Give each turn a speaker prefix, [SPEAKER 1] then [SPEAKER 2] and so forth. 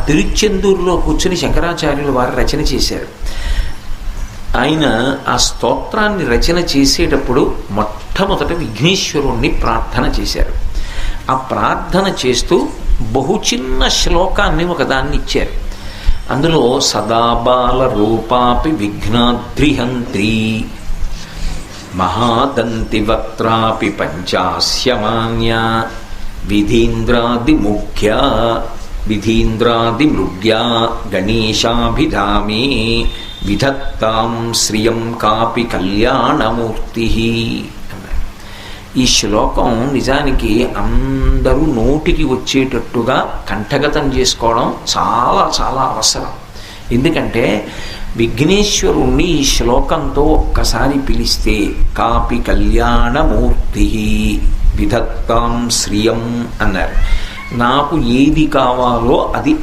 [SPEAKER 1] తిరుచెందూరులో కూర్చుని శంకరాచార్యులు వారు రచన చేశారు. ఆయన ఆ స్తోత్రాన్ని రచన చేసేటప్పుడు మొట్టమొదట విఘ్నేశ్వరుణ్ణి ప్రార్థన చేశారు. ఆ ప్రార్థన చేస్తూ బహు చిన్న శ్లోకాన్ని ఒకదాన్ని ఇచ్చారు. అందులో సదాబాల రూపాపి విఘ్నాద్రిహంత్రి మహాదంతి వక్త్రాపి పంచాస్యమాన్య విధీంద్రాదిమృగ్యా గణేశాభిధామే విధత్తాం శ్రియం కాపి కళ్యాణమూర్తి. ఈ శ్లోకం నిజానికి అందరూ నోటికి వచ్చేటట్టుగా కంఠగతం చేసుకోవడం చాలా చాలా అవసరం. ఎందుకంటే విఘ్నేశ్వరుణ్ణి ఈ శ్లోకంతో ఒక్కసారి పిలిస్తే కాపి కళ్యాణమూర్తి విధత్తాం శ్రియం అన్నారు. నాకు ఏది కావాలో అది